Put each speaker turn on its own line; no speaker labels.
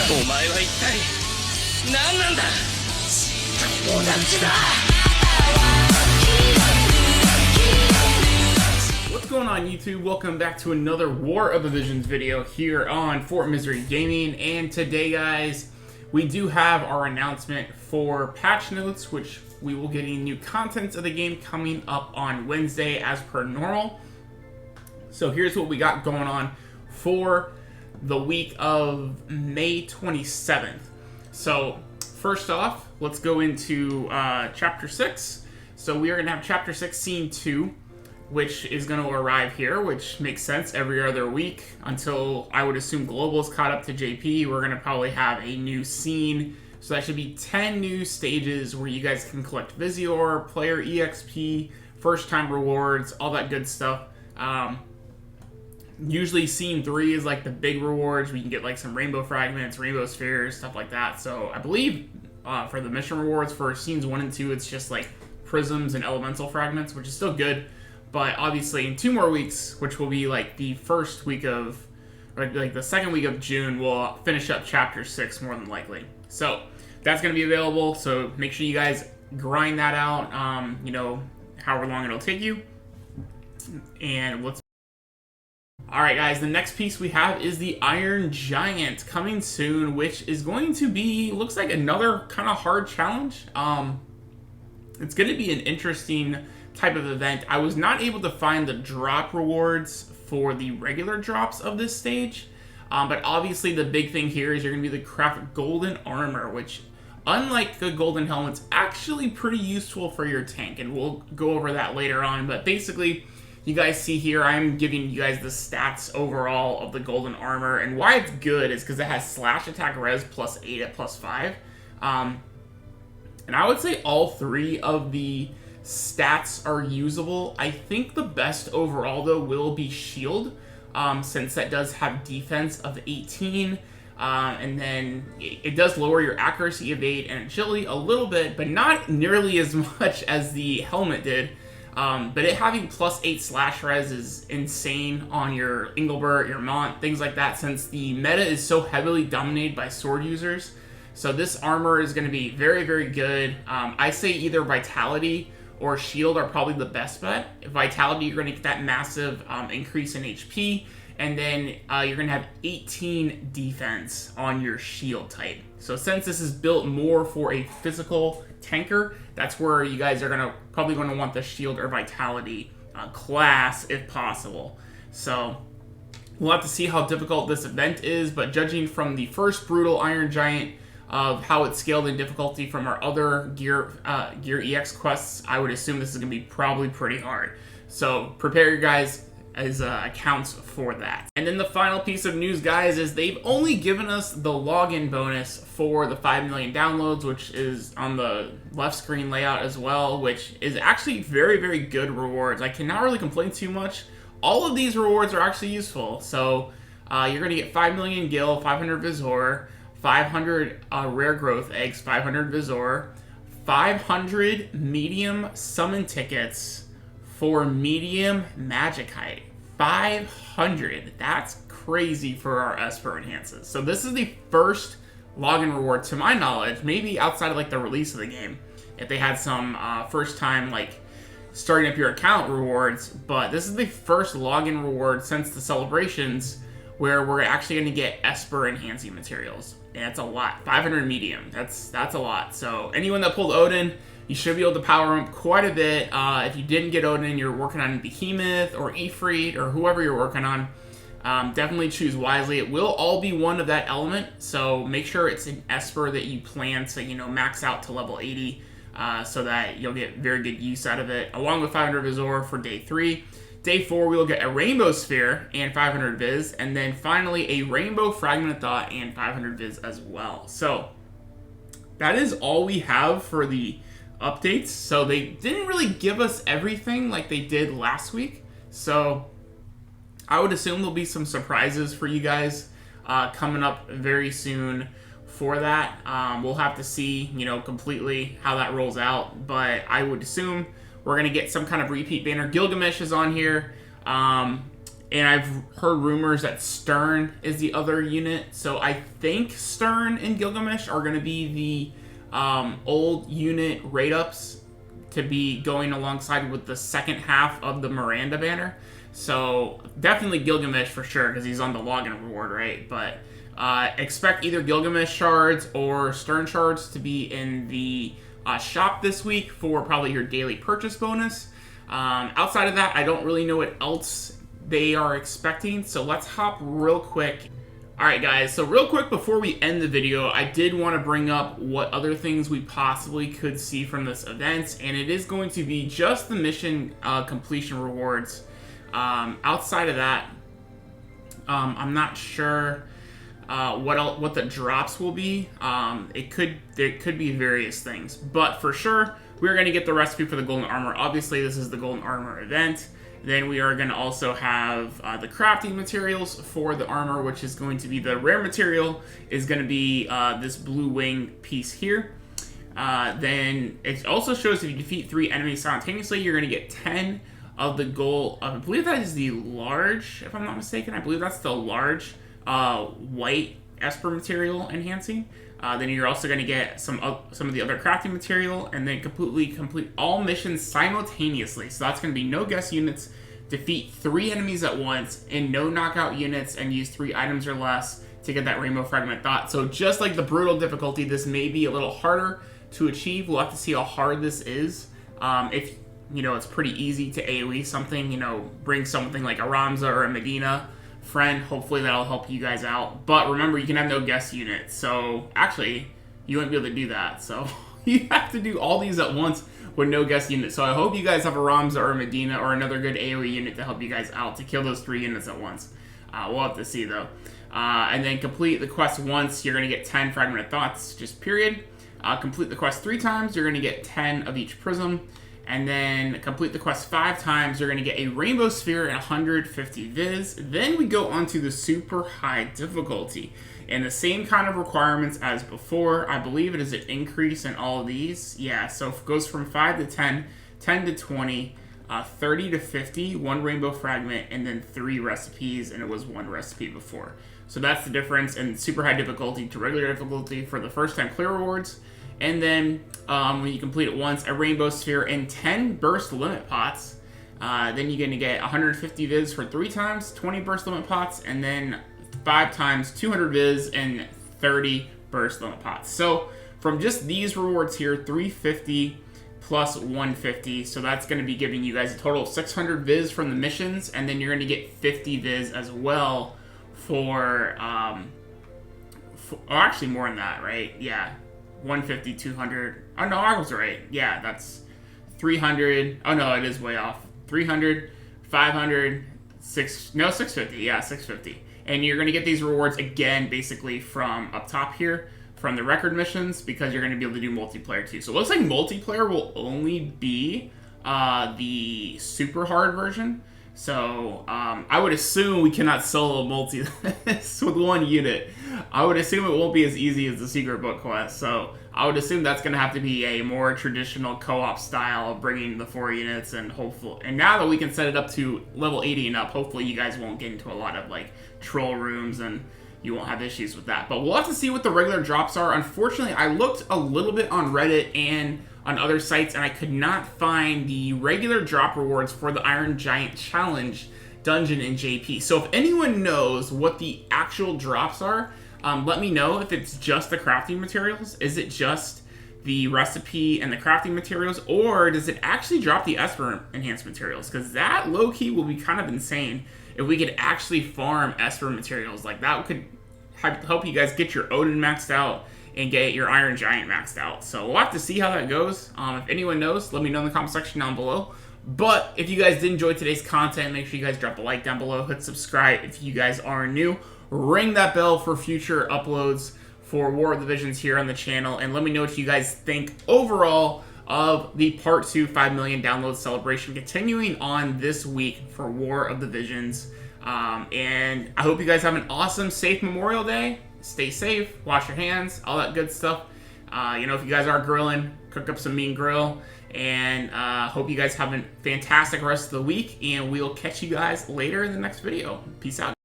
お前は一体何なんだ。友達だ。
What's going on, YouTube? Welcome back to another War of the Visions video here on Fort Misery Gaming. And today, guys, we do have our announcement for patch notes, which we will get new content of the game coming up on Wednesday as per normal. So here's what we got going on for the week of May 27th. So first off, let's go into Chapter 6. So we are going to have Chapter 6, Scene 2, which is going to arrive here, which makes sense every other week until I would assume Global is caught up to JP. We're going to probably have a new scene. So that should be 10 new stages where you guys can collect Visior, player EXP, first time rewards, all that good stuff. Usually scene 3 is like the big rewards where you can get like some rainbow fragments, rainbow spheres, stuff like that. So I believe for the mission rewards for scenes 1 and 2, it's just like prisms and elemental fragments, which is still good. But obviously in 2 more weeks, which will be like the first week of, or like the second week of June, we'll finish up Chapter 6 more than likely. So that's going to be available. So make sure you guys grind that out, you know, however long it'll take you. And let's... Alright guys, the next piece we have is the Iron Giant coming soon, which is going to be, looks like another kind of hard challenge. It's going to be an interesting type of event. I was not able to find the drop rewards for the regular drops of this stage, but obviously the big thing here is you're going to be able to craft golden armor, which, unlike the golden helmet's actually pretty useful for your tank, and we'll go over that later on. But basically, you guys see here, I'm giving you guys the stats overall of the golden armor, and why it's good is because it has slash attack res plus 8 at plus 5. And I would say all 3 of the stats are usable. I think the best overall, though, will be shield, since that does have defense of 18, and then it does lower your accuracy of 8 and agility a little bit, but not nearly as much as the helmet did. But it having plus 8 slash res is insane on your Engelbert, your Mont, things like that, since the meta is so heavily dominated by sword users. So this armor is going to be very, very good. I say either Vitality or Shield are probably the best bet. Vitality, you're going to get that massive increase in HP, and then you're going to have 18 defense on your Shield type. So since this is built more for a physical tanker, that's where you guys are probably going to want the Shield or Vitality class if possible. So we'll have to see how difficult this event is, but judging from the first Brutal Iron Giant of how it's scaled in difficulty from our other Gear EX quests, I would assume this is going to be probably pretty hard. So prepare your guys as accounts for that. And then the final piece of news, guys, is they've only given us the login bonus for the 5 million downloads, which is on the left screen layout as well, which is actually very, very good rewards. I cannot really complain too much. All of these rewards are actually useful. So you're going to get 5 million gil, 500 Visor, 500 rare growth eggs, 500 Visor, 500 medium summon tickets for medium magic height. 500. That's crazy for our Esper enhances. So this is the first login reward, to my knowledge, maybe outside of like the release of the game, if they had some first time like starting up your account rewards. But this is the first login reward since the celebrations where we're actually going to get Esper enhancing materials. And that's a lot. 500 medium. That's a lot. So anyone that pulled Odin, you should be able to power up quite a bit. If you didn't get Odin and you're working on Behemoth or Ifrit or whoever you're working on, definitely choose wisely. It will all be one of that element, so make sure it's an Esper that you plan to, you know, max out to level 80, so that you'll get very good use out of it, along with 500 Visor for day 3. Day 4, we'll get a Rainbow Sphere and 500 Viz, and then finally a Rainbow Fragment of Thought and 500 Viz as well. So that is all we have for the updates. So they didn't really give us everything like they did last week, so I would assume there'll be some surprises for you guys coming up very soon for that. We'll have to see, you know, completely how that rolls out, but I would assume we're going to get some kind of repeat banner. Gilgamesh is on here. And I've heard rumors that Stern is the other unit. So I think Stern and Gilgamesh are going to be the old unit rate ups to be going alongside with the second half of the Miranda banner. So definitely Gilgamesh for sure, because he's on the login reward, right? But expect either Gilgamesh shards or Stern shards to be in the shop this week for probably your daily purchase bonus. Outside of that, I don't really know what else they are expecting, so let's hop real quick. Alright guys, so real quick before we end the video, I did want to bring up what other things we possibly could see from this event, and it is going to be just the mission completion rewards. Outside of that, I'm not sure what the drops will be. It could be various things, but for sure we're going to get the recipe for the golden armor. Obviously this is the golden armor event. Then we are going to also have the crafting materials for the armor, which is going to be the rare material is going to be this blue wing piece here. Then it also shows if you defeat 3 enemies simultaneously, you're going to get 10 of the gold. I believe that is the large, if I'm not mistaken. I believe that's the large white Esper material enhancing. Then you're also going to get some of the other crafting material, and then complete all missions simultaneously. So that's going to be no guest units, defeat 3 enemies at once, and no knockout units, and use 3 items or less to get that rainbow fragment thought. So just like the brutal difficulty, this may be a little harder to achieve. We'll have to see how hard this is. If you know, it's pretty easy to AoE something, you know, bring something like a Ramza or a Medina friend. Hopefully that'll help you guys out. But remember, you can have no guest unit. So actually, you won't be able to do that. So you have to do all these at once with no guest unit. So I hope you guys have a Ramza or a Medina or another good AoE unit to help you guys out to kill those 3 units at once. We'll have to see though. And then complete the quest once, you're going to get 10 fragmented thoughts, just period. Complete the quest 3 times, you're going to get 10 of each prism. And then complete the quest 5 times, you're going to get a rainbow sphere and 150 viz. Then we go on to the super high difficulty. And the same kind of requirements as before. I believe it is an increase in all of these. Yeah, so it goes from 5 to 10, 10 to 20, 30 to 50, 1 rainbow fragment, and then 3 recipes, and it was 1 recipe before. So that's the difference in super high difficulty to regular difficulty for the first time clear rewards. And then when you complete it once, a rainbow sphere and 10 burst limit pots. Then you're going to get 150 viz for 3 times, 20 burst limit pots, and then 5 times 200 viz and 30 burst limit pots. So from just these rewards here, 350 plus 150. So that's going to be giving you guys a total of 600 viz from the missions, and then you're going to get 50 viz as well for actually more than that, right? Yeah. 150, 200. Oh, no, I was right. Yeah, that's 300. Oh, no, it is way off. 300, 500, 650. Yeah, 650. And you're going to get these rewards again, basically, from up top here, from the record missions, because you're going to be able to do multiplayer too. So it looks like multiplayer will only be the super hard version. So I would assume we cannot solo multi this with 1 unit. I would assume it won't be as easy as the secret book quest. So I would assume that's going to have to be a more traditional co-op style of bringing the 4 units, and hopefully, and now that we can set it up to level 80 and up, hopefully you guys won't get into a lot of like troll rooms and you won't have issues with that. But we'll have to see what the regular drops are. Unfortunately, I looked a little bit on Reddit and on other sites, and I could not find the regular drop rewards for the Iron Giant Challenge dungeon in JP. So if anyone knows what the actual drops are, let me know. If it's just the crafting materials, is it just the recipe and the crafting materials, or does it actually drop the Esper enhanced materials? Because that low-key will be kind of insane if we could actually farm Esper materials. Like, that could help you guys get your Odin maxed out and get your Iron Giant maxed out. So we'll have to see how that goes. If anyone knows, let me know in the comment section down below. But if you guys did enjoy today's content, make sure you guys drop a like down below, hit subscribe if you guys are new, ring that bell for future uploads for War of the Visions here on the channel, and let me know what you guys think overall of the Part 2 5 million download celebration continuing on this week for War of the Visions. And I hope you guys have an awesome, safe Memorial Day. Stay safe, wash your hands, all that good stuff. You know, if you guys are grilling, cook up some mean grill. And hope you guys have a fantastic rest of the week, and we'll catch you guys later in the next video. Peace out, guys.